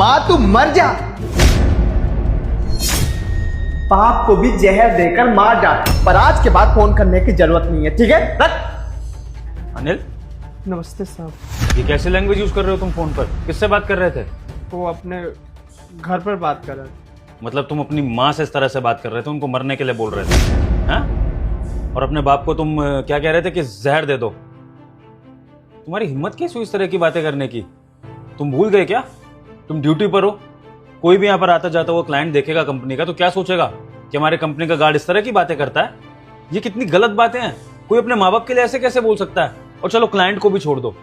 माँ तू मर जा, बाप को भी जहर देकर मार जा, पर आज के बाद फोन करने की जरूरत नहीं है, ठीक है? रख। अनिल, नमस्ते साहब। ये कैसी लैंग्वेज यूज कर रहे हो तुम फोन पर? किससे बात कर रहे थे? वो अपने घर पर बात कर रहा था। मतलब तुम अपनी माँ से इस तरह से बात कर रहे थे, उनको मरने के लिए बोल रहे थे, हैं? और अपने बाप को तुम क्या कह रहे थे कि जहर दे दो? तुम्हारी हिम्मत कैसी हुई इस तरह की बातें करने की? तुम भूल गए क्या? तुम ड्यूटी पर हो। कोई भी यहाँ पर आता जाता हुआ क्लाइंट देखेगा कंपनी का तो क्या सोचेगा कि हमारे कंपनी का गार्ड इस तरह की बातें करता है? ये कितनी गलत बातें हैं। कोई अपने माँ बाप के लिए ऐसे कैसे बोल सकता है? और चलो क्लाइंट को भी छोड़ दो,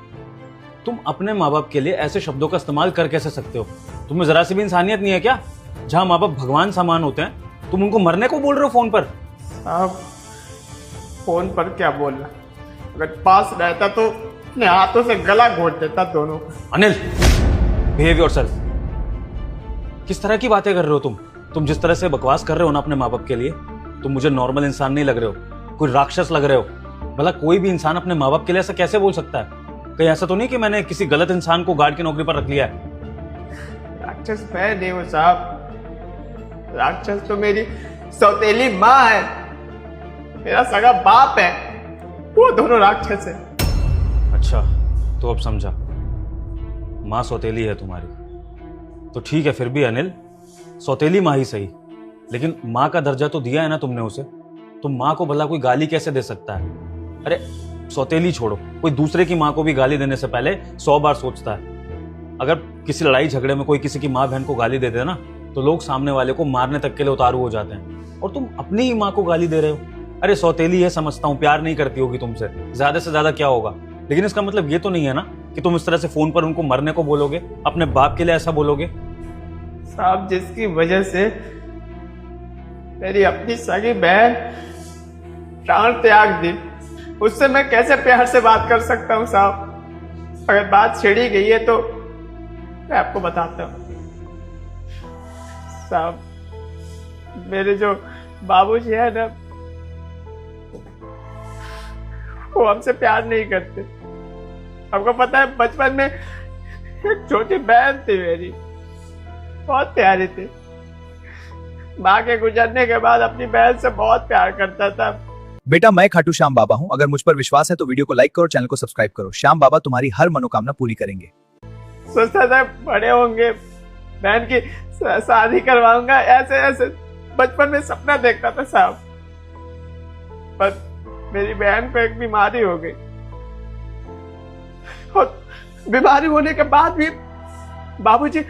तुम अपने माँ बाप के लिए ऐसे शब्दों का इस्तेमाल कर कैसे सकते हो? तुम्हें जरा सी भी इंसानियत नहीं है क्या? जहां माँ बाप भगवान समान होते हैं, तुम उनको मरने को बोल रहे हो फोन पर? साहब फोन पर क्या बोलना, अगर पास रहता तो अपने हाथों से गला घोट देता दोनों का। Anil, behave yourself. किस तरह की बातें कर रहे हो तुम? तुम जिस तरह से बकवास कर रहे हो ना अपने माँ बाप के लिए, तुम मुझे नॉर्मल इंसान नहीं लग रहे हो, कोई राक्षस लग रहे हो। भला कोई भी इंसान अपने माँ बाप के लिए ऐसा कैसे बोल सकता है? कहीं ऐसा तो नहीं कि मैंने किसी गलत इंसान को गार्ड की नौकरी पर रख लिया है? राक्षस मैं नहीं हूँ साहब, राक्षस तो मेरी सौतेली माँ है, मेरा सगा बाप है, वो दोनों राक्षस है। अच्छा, तो अब समझा, माँ सौतेली है तुम्हारी। तो ठीक है, फिर भी अनिल, सौतेली माँ ही सही, लेकिन माँ का दर्जा तो दिया है ना तुमने उसे। तो माँ को भला कोई गाली कैसे दे सकता है? अरे सौतेली छोड़ो, कोई दूसरे की माँ को भी गाली देने से पहले 100 बार सोचता है। अगर किसी लड़ाई झगड़े में कोई किसी की माँ बहन को गाली दे दे ना, तो लोग सामने वाले को मारने तक के लिए उतारू हो जाते हैं, और तुम अपनी ही माँ को गाली दे रहे हो। अरे सौतेली है समझता हूँ, प्यार नहीं करती होगी तुमसे, ज्यादा से ज्यादा क्या होगा, लेकिन इसका मतलब ये तो नहीं है ना कि तुम इस तरह से फोन पर उनको मरने को बोलोगे, अपने बाप के लिए ऐसा बोलोगे। साहब जिसकी वजह से मेरी अपनी सगी बहन प्राण त्याग दी, उससे मैं कैसे प्यार से बात कर सकता हूँ साहब? अगर बात छिड़ी गई है तो मैं आपको बताता हूँ साहब। मेरे जो बाबूजी है ना, वो हमसे प्यार नहीं करते। आपको पता है, बचपन में एक छोटी बहन थी मेरी, बहुत प्यारी थी। माँ के गुजरने के बाद अपनी बहन से बहुत प्यार करता था। बेटा, मैं खाटू श्याम बाबा हूं। अगर मुझ पर विश्वास है तो वीडियो को लाइक करो, चैनल को सब्सक्राइब करो। श्याम बाबा तुम्हारी हर मनोकामना पूरी करेंगे। सोचता था बड़े होंगे बहन की शादी करवाऊंगा, ऐसे ऐसे बचपन में सपना देखता था साहब। पर मेरी बहन को एक बीमारी हो गई, और बीमारी होने के बाद भी बाबूजी